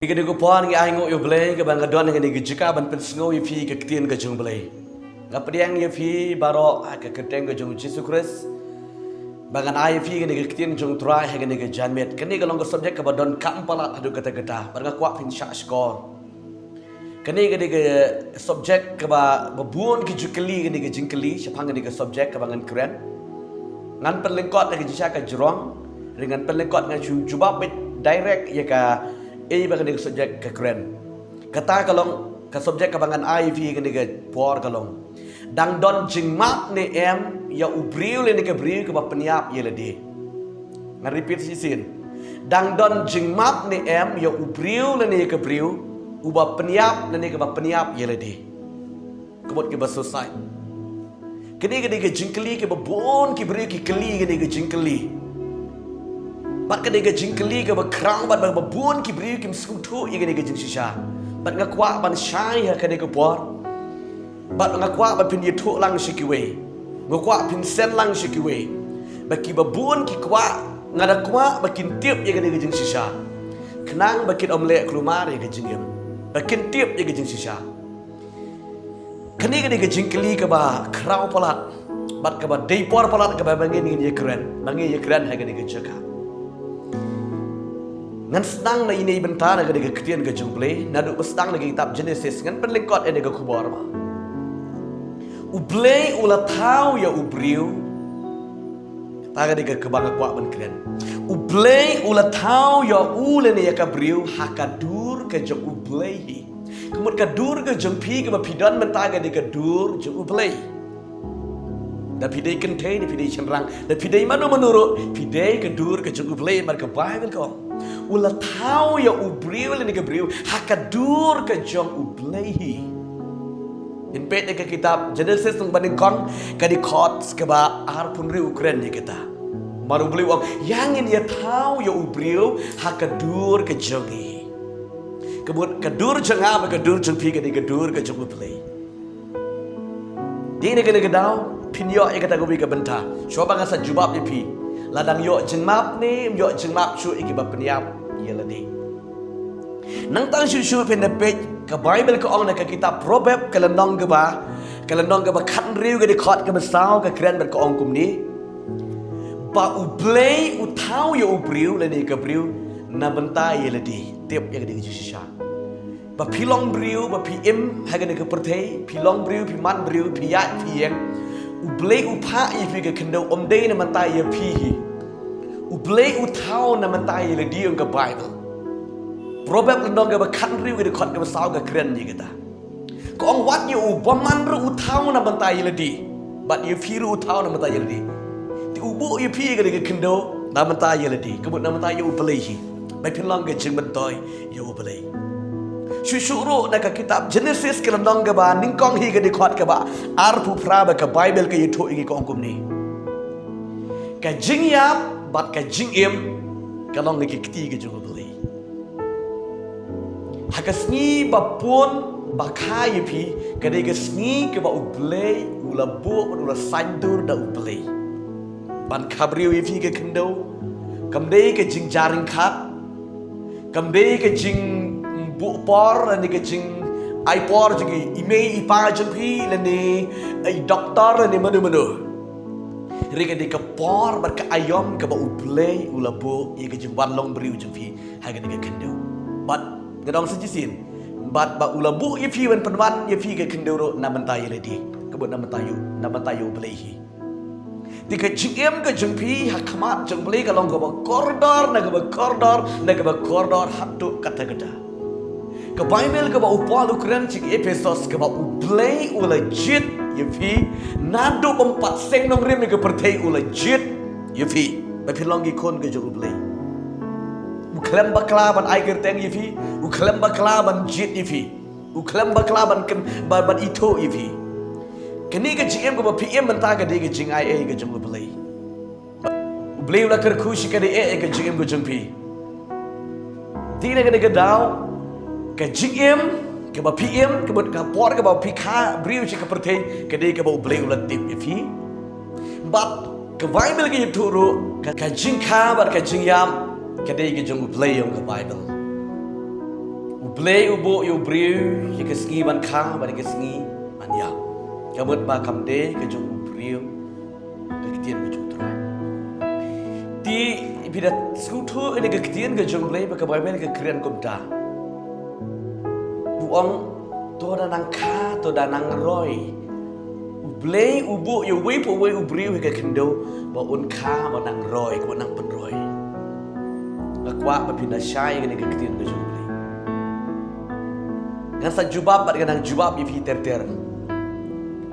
Kini ko puan ngi ay ngo yo blay ke bang gadon ngi ngi jika ban pensngo yo fi ke ktien ke jung blay. Ngapdiang yo fi baro ke keteng ke jung Jesus Christ. Bangan ay fi ngi ktien jung try ha ngi janmet. Kini ko long subject ke badon kampala adu kata-kata. Barga kwa pin sha score. Kini ke subject ke ba buon ki jukeli ngi jingkeli sepang ngi ke subject ke bangan keren. Ngan penlengkot ngi jisa ke jurong. Dengan penlengkot ngi jubab direct ya ka bagi dia subjek ke keren. Kata kalong ke subjek kebangan IV ke dia por kalong. Dang don jing mak ni em ya ubriu le ni ke briu ke ba peniap ye le di. Ngan repeat sisin. Dang don jing mak ni em ya ubriu le ni ke briu uba peniap le ni ke ba peniap ye le di. Kebot ke ba selesai. Kini ke dia jingkeli ke ba bon ke briu ke keli ke dia jingkeli. Bat ka dega jingkeli ka ba krang bat ba buon ki briu kim skutu ye dega jing shisha. Bat nga kwa ban shai ha ka dega por. Bat nga kwa ba pin ye thu lang shikiwe. Nga kwa pin sen lang shikiwe. Ba ki ba buon ki kwa nga da kwa ba kin tiep ye dega jing shisha. Kenang ba kin omle klumar ye jing yem. Ba kin tiep ye jing shisha. Kani ka dega jingkeli ka ba kraw palat. Bat ka ba dei por palat ka ba bangin ye keren. Bangin ye keren ha ka dega jaka. Ngan sedang na ini bentar na kadi ketian ke jumble na do sedang lagi kitab Genesis ngan penlengkot ene ke kubor ba ublei ula tau ya ubriu taga de ke bang kwa ban kren ublei ula tau ya ule ne ya kabriu hakadur ke jong ublei kemut kadur ke jong pi ke pidon mentaga de ke dur jong ublei da pidai kentei da pidai cenrang da pidai manu menurut pidai ke dur ke jong ublei mar ke Bible ko ula tau ya ubriu le ni ke briu hakadur ke jong ublehi in pet ke kitab Genesis tung banding kong kadi khot ke ba ar pun riu keren ni kita maru beli wang yang ini ya tau ya ubriu hakadur ke jongi kebut kadur jong apa kadur jong pi ke kadur ke jong ublehi di ni ke dau pinyo ya kata gobi ke benta coba ngasa jubab ni pi ladang yo jengmap ni yo jengmap su iki ba peniap ye ladi nang tang su pen page ke Bible ke ong na ke kitab Proverb ke lenong ke ba khat riu ke di khot ke besau ke keren ber ke ong kum ni ba ublei utau yo ubriu le ni ke briu na benta ye ladi tiap ye ke di shisha ba pilong briu ba pm ha ke ke pertei pilong briu pi man briu pi ya pi yang ublei upha ifi ke kendo omdei na mantai ya pihi ublei utau na mantai le diong ke Bible Proverb lendong ke bakan riu ke khot ke besau ke keren ni kita ko ong wat yu baman ru utau na mantai le di bat yu firu utau na mantai le di ti ubu yu pi ke kendo na mantai le di kebut na mantai yu ublei hi bai pilong ke jing mentoi yu ublei Syusyuru na ka kitab Genesis ke lendong ke ba ningkong hi ke di khot ke ba arpu praba ke Bible ke yitu igi ko ongkum ni ka jing yap bat ka jing im kalong ni ke kti ke jugo beli hakasni ba pun ba khai pi ke de ke sni ke ba ublei ula bu ula sandur da ublei ban kabriu ifi ke kendo kamde ke jing jaring khat kamde ke jing bu por ni ke jing ai por jigi ime ipa jpi le ni ai doktor ni manu rika di ke por bar ke ayom ke ba ublei ula bu ye ke jing ban long briu jpi ha ke ke kendo bat gedong sejisin bat ba ula bu ye pi wan penwan ye pi ke kendo ro na mentai le di ke bu na mentayu ublei hi di ke jing ke jing pi ha khamat jing blei ke long ke ba koridor na ke ba koridor hatu kata-kata ke Bible ke ba upal ukran cik Efesos ke ba ublei ula jit ye pi nado bempat seng nong rim ke pertei ula jit ye pi ba pilongi kon ke jo ublei uklem bakla ban ai kerteng ye pi uklem bakla ban jit ye pi uklem bakla ban ken ban ito ye pi kini ke jim ke ba pm menta ke de ke jing ai ke jo ublei ublei ula ker khushi ke de ke jim ke jong pi tine ke dau ke jim ke ba pm ke ba ka por ke ba pika briu ke pertei ke de ke ba ublei ula tip ye pi bat ke Bible ke turu ka jing ka ba ka jing yam ke de ke jong ublei ke Bible Ublay ubo yu briu ye kesengi ban kha ban kesengi ban ya. Kamut ba kamde ke jung ubriu ke ketien ke jung trai. Ti bidat skutu ini ke ketien ke jung blay ba ke Bible ke keren kumta. Buang to da nang kha to da nang roi. Ublay ubo yu wei po wei ubriu ke kendo ba un kha ba nang roi ko nang pen roi. Akwa ba pindah syai ke ketien ke jung blay. Ngan sa jubab bat ganang jubab ifi ter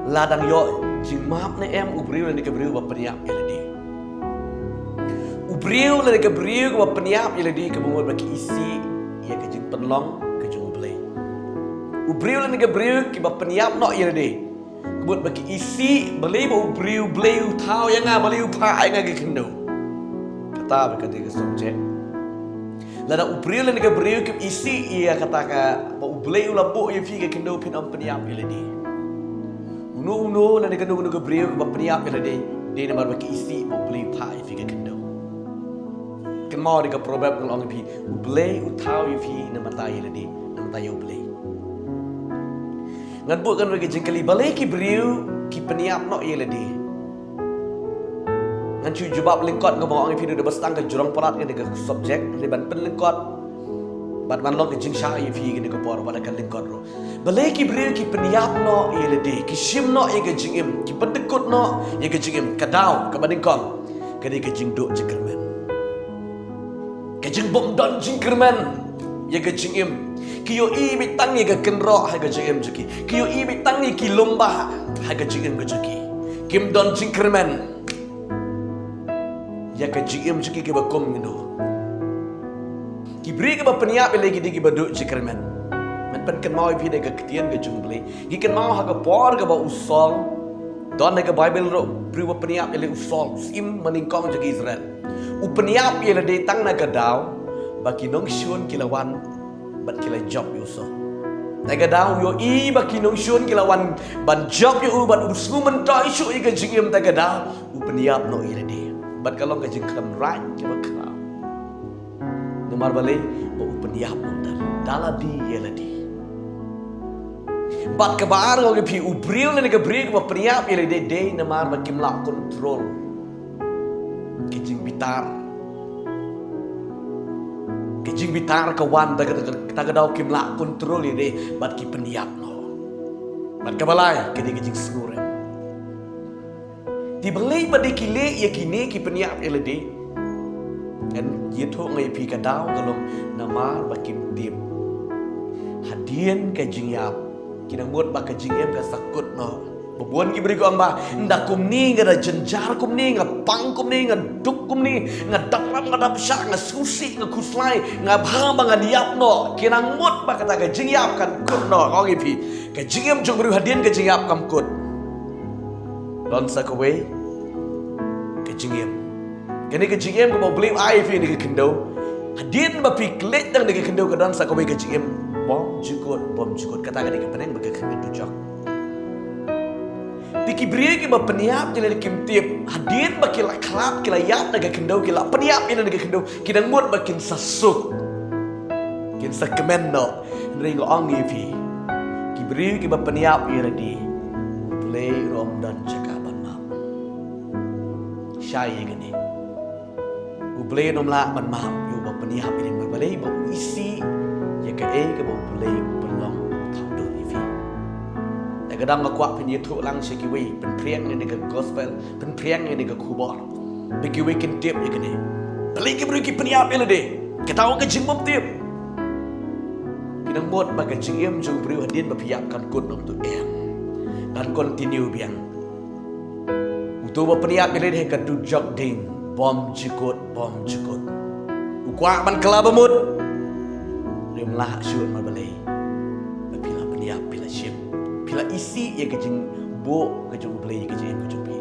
ladang yo jing map ne em ubriu le ke briu ba peniap eledi ubriu le ke briu ba peniap eledi ke bumut ba ki isi ya ke jing penlong ke jung ublay ubriu le ke briu ki ba peniap no eledi ke bumut ba ki isi beli ba ubriu bleu tau yang nga beli pa ai nga ke kendo kata ba ke ke subjek lada ubriu le ke briu ki isi ia kata ka ba ublay la bo ye fi ke kendo pin am peniap eledi uno na kendo ke briu ba peniap eledi de na ba ki isi ba ublay pa ye fi ke kendo kan mau di ke proverb ngong pi ublay utau ye fi na mata eledi na mata ye ublay ngan bu kan ke jingkali balai ki briu ki peniap no eledi ngan cu jubab lingkot ngomong pi de bestang ke jurang parat ke subjek liban pen lingkot bat man long ke jing sha ye fi ke por pada kan lingkot ro balai ki briu ki peniap no eledi ki shim no ye ke jingim ki pedekut no ye ke jingim kadau ke badingkong ke de ke jing do jikermen ke jing bom don jikermen ye ke jingim ki yo i bitang ye ke kenro ha ke jingim juki ki yo i bitang ye ki lomba ha ke jingim ke juki kim don jikermen ya ke jingim juki ke bakom ngindo ki bri ke ba peniap lagi di ki baduk jikermen men pen kan mau pi de ke ketien ke jumble ki kan mau ha ke por ke ba usol don ke Bible ro bri ba peniap ele usol sim meningkong juki Israel u peniap ele de tang na ke dau ba ki nong shun kilawan bat kila job yuso naga daw yo i baki nong shun kilawan ban job yo ban usngu mentai shu i ke jingim taga daw u peniap no irede bat kalong ke jing klam right ke bakra nomar bale ba u peniap no dala di yeledi bat ke baar ngo pi u bril ne ke brig ba peniap irede de nomar ba kimla control ke jing bitar Kijing bitar kawan taga daw kimla kontrol ini bat ki peniap no bat kabalay kini kijing siguren di belai pada kile ya kini ki peniap elede kan yito ngai pi ka daw galong namar bakim tim hadien kijing yap kinang mut ba kijing em ka sakut no Babuan ki beri ko amba nda kum ni ngada jenjar kum ni ngapang kum ni ngaduk kum ni ngadapram ngadapsya ngasusi ngakuslai ngabhang ba ngadiap no kinang mut ba kata ka jingyap kan kut no ngongi pi ka jingyam jong beri hadien ka jingyap kam kut don sakaway ka jingyam kani ka jingyam ko ba believe ai fi ni ka kendo hadien ba pi klet dang ni ka kendo ka don sakaway ka jingyam bom jukut kata ka ni ka peneng ba ka kendo jok Tiki beri ki ba peniap jele kim tiap hadir ba kila klap kila yap naga kendau kila peniap ina naga kendau kinang mut ba kin sasuk kin sakemen no ringo angi pi ki beri ki ba peniap ira di play rom dan cakaban map syai gani u play nom la ban map yu ba peniap ini ba balai ba isi ya ka ba play pelong thau do pi kadang ngakwa penyetu lang sekiwi penpriang ni ke gospel penpriang ni ke kubor bekiwi kin tip ya kene beli ke beri ki peniap ele de ketau ke jingmop tip kinang mot baga jingem jung beri hadin bapiap kan kun nom tu em dan continue biang utu ba peniap ele de ka du jok ding bom jikut ukwa man kala bamut rim lah syut ma balai bapila peniap pila ship pila isi ya kejing bo kejung play kejing kejung pi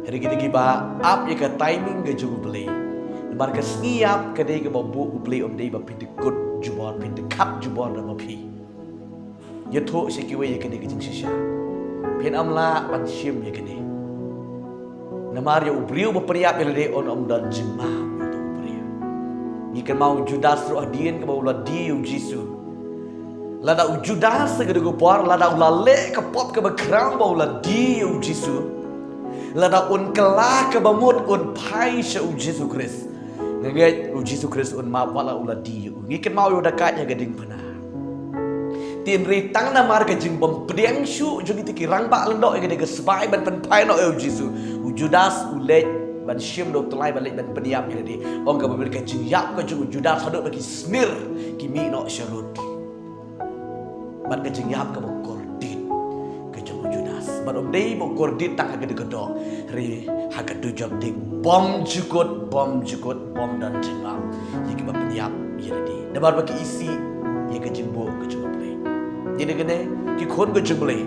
hari kita ba up ya ke timing kejung play bar ke siap ke dei ke bo play dei ba pi dekut jubor pi dekat jubor da ba pi ya tho sekiwe ya kene kejing shisha pin amla pan shim ya kene namar ya ubriu ba priap ya dei on dan jingma ya to ubriu Ikan mau Judas roh hadian ke bawah diu Jisu. Lada Judas ke dugu por lada ulale ke pop ke bekrang bawah diu Jisu. Lada un kelah ke bamut un pai se Jisu Kris. Ngai Jisu Kris un ma wala ula diu. Ikan mau yo dekatnya geding pena. Tin ri tang na mar ke jing bom pediang shu jogi tiki rang ba lendo ke de sebai ban pen pai no Jisu. Judas ulet ban shim do telai balik ban peniap jadi ong ka bel ka jing yap ka jung Judas haduk bagi smir ki mi no sharut. Ban ka jing yap ka bo kordit ka jung Judas. Ban om dei bo kordit tak ka de kedok ri ha ka du job ding bom jukut bom dan jing yap. Ye ka peniap jadi. Dabar bagi isi ye ka jing bo ka jung play. Jadi gene ki khon ka jung play.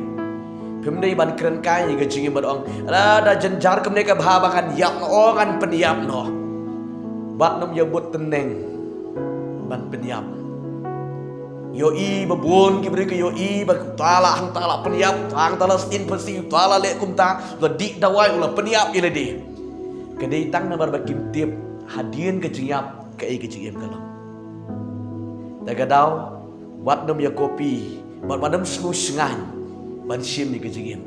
Pemdai ban keren kai ke jingi badong ada jenjar ke mereka bahabangan yap no orang peniap no bat nom yabut teneng ban peniap yo i babun ki beri ke yo i ba tala hang tala peniap hang tala stin persi tala le kumta lo di dawai ulah peniap ile di kedai tang na bar bakim tiap hadian ke jingiap ke ke jingim kalau tagadau wat nom ya kopi bat madam sku sengan ban shim ni kejingim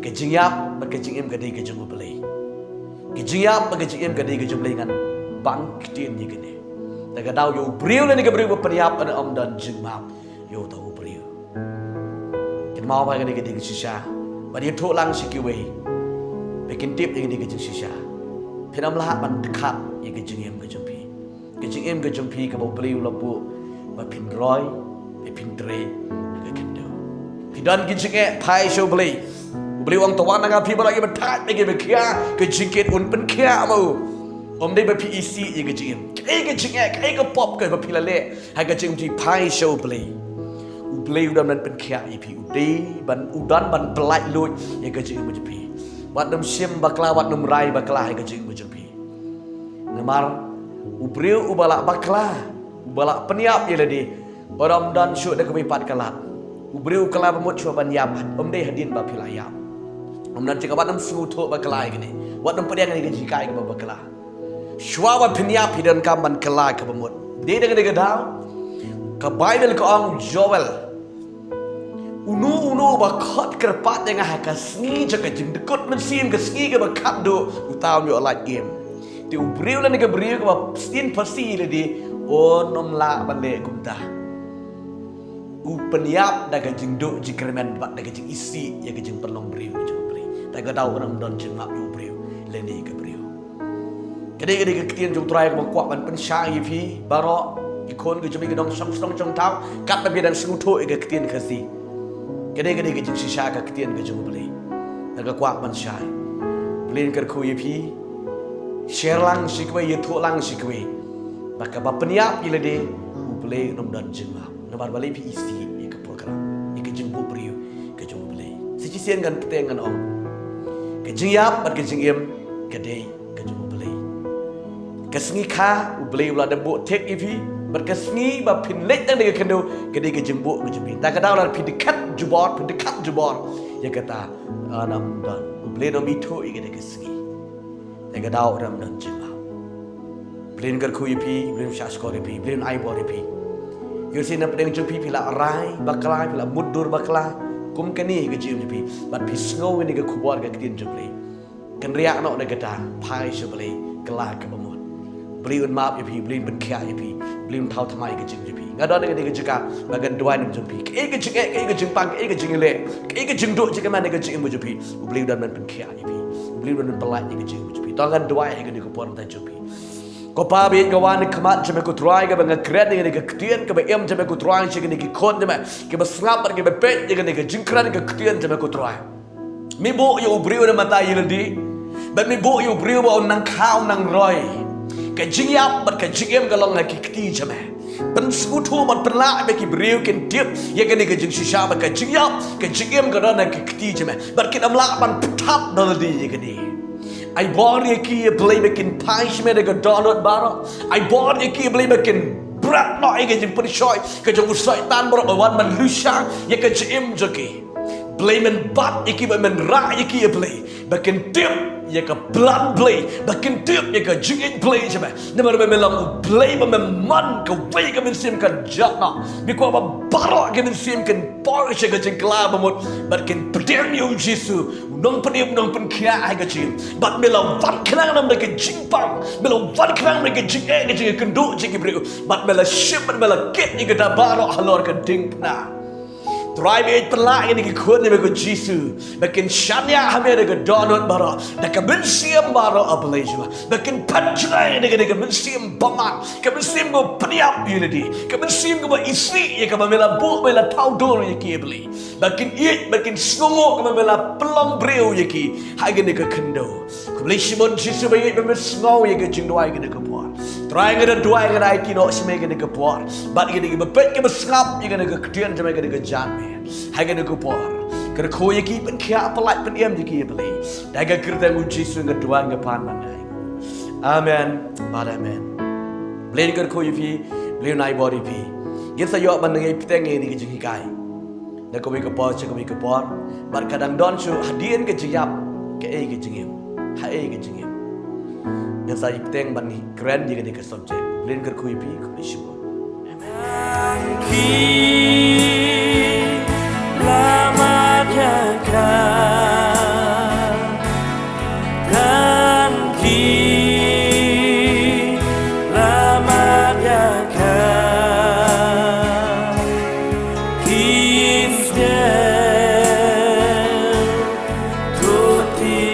kejingyap ba kejingim gadai kejung belai kejingyap ba kejingim gadai kejung belai ngan bang kitien ni gene daga daw yo briu le ni ke briu ba peniap ana om dan jingmap yo tahu briu kin mau ba gadai gadai shisha ba dia thok lang sikiwe bekin tip ni gadai kejung shisha phenam lahat ban dekat ye kejingim kejung pi ka ba briu la bu ba pin roi be pin tre dan gijinge pai show beli uang tawan nanga pi balagi betat lagi bekia gijingket un pen kia mau om dei bepi isi ye gijingem gijinge kai ke pop ke bepi lale ha gijing ti pai show beli udam dan pen kia ipi ban udan ban pelai lut ye gijing bepi wat nam sim bakla wat nam rai bakla ye gijing bepi ngamar ubala bakla ubala peniap ye ladi orang dan syuk dak kepipat kalat Ubriu kala bamut chua ban yam om dei hadin ba phila yam om nan chika banam su tho ba kala gini wat nam padiang ni ji kai ba kala shwa ba phinya phidan kam ban kala ka bamut de de ga daw ka bible ko ang joel unu ba khot kerpat yang ha ka sni jaka jing dekut men sim ka sni ka ba kap do utaw yo la game ti ubriu la ni ka briu ka ba stin pasi le di onom la ban le kumta peniap dah gajing duk jikremen bat dah gajing isi ya gajing pelong beriu jeng beri tak gadau orang don jeng mak yu beriu leni ke beriu kadai ke ketien jong trai ke kuat ban pensyai fi barok ikon ke jemi gedong song jong tau kat babi dan senguto ke ketien kasi kadai ke jeng sisa ke ketien ke jong beri tak kuat ban syai belin ke ku fi share lang sikwe ye thu lang sikwe baka ba peniap ile de beli nom don jeng mak nabar balai pi isi ke program ke jengbu beriu ke jengbu belai siji sian kan keteng kan om ke jengyap bat ke jengim ke dei ke jengbu belai ke sengi kha u belai ula de bo tek ipi bat ke sengi ba pin lek tang de ke kendo ke dei ke jengbu ke jengbi ta ka daw la pi dekat jubor ya kata nam dan u belai no mi tho ke de ke sengi ta ka daw ram dan jengba belin gar khu ipi belin shas ko ipi belin ai bo ipi Yursi na pedang jumpi pila rai bakla pila mudur bakla kum kani ke jim jumpi bat pisngo ini ke kubuar ke ketien jumpi kan riak no na gata pai shubli kala ke bamut beli un map ipi beli ben kya ipi beli un thau thamai ke jim jumpi ngadon ke ke jika bagan duai nam jumpi ke jing pang ke jing le ke jing do jika man ke jing jumpi beli dan ben kya ipi beli dan pelai ke jing jumpi tangan duai ke ke kubuar ta jumpi ko pa bi gawan khamat jeme ko try ga bang kret ni ke ktien ke em jeme ko try chi ni ki khon jeme ke basngap ke be pet ni ke jingkran ke ktien jeme ko try mi bo yo briu na mata yildi ba mi bo yo briu ba nang khao nang roi ke jingyap bat ke jingem ga long na ki kti jeme ban sku thu mat pla be ki briu ken tip ye ke ni ke jing shisha ba ke jingyap ke jingem ga na ki kti jeme bat ki am la ban thap dal di ye ke ni I bought ye ki play making punishment ke donut baro. I bought ye ki play making berat no ke jeng pun shoy ke jeng usai tan baro bawan man lusha ye ke jem joki play men bat iki men ra iki play bakin tip ya ke blood play bakin tip ya ke jingit play cuma nama men melam play men man ke way ke men sim kan jatna bi ko ba barok ke men sim kan Porsche ke jengkla bamut bakin pedem yo Jesu nong pedem nong pen kia ai ke jing bat melam van kenang nam ke jingpang melam van kenang ke jing ke jing kenduk jing brio bat mela ship bat mela kit ni ke da barok halor ke dingna Try me pelak ini ke kuat ni ke Jesu. Bakin syanya hamil ke donut bara. Dak bensiam bara ableju. Bakin panjai ni ke bensiam bamak. Ke bensiam go peniap unity. Ke bensiam go isi ya ke mela bu mela tau dor ya ki beli. Bakin it bakin snungo ke mela pelong breu ya ki. Hage ni ke kendo. Ke beli simon Jesu bayi mela snungo ya ke jingdoi ke buat. Try ngada dua ngada iki no sime ke buat. Bat ke bepet ke besngap ya ke kedian jame ke jan. Hai ke por ke ko ye ki pen kya pelat pen em ki beli daga kerta mu Jesu ngedua ngepan manai amen amen beli ke ko ye fi beli nai body fi ye sa yo man ngai piteng ni ke jingi kai da ko ke por che ko ke por bar kadang don su hadien ke jiap ke ke jingim hai ke jingim ye sa piteng ban ni grand ye ke subject beli ke ko ye fi ko ni shibo lama jaga dan lama jaga kisah tuti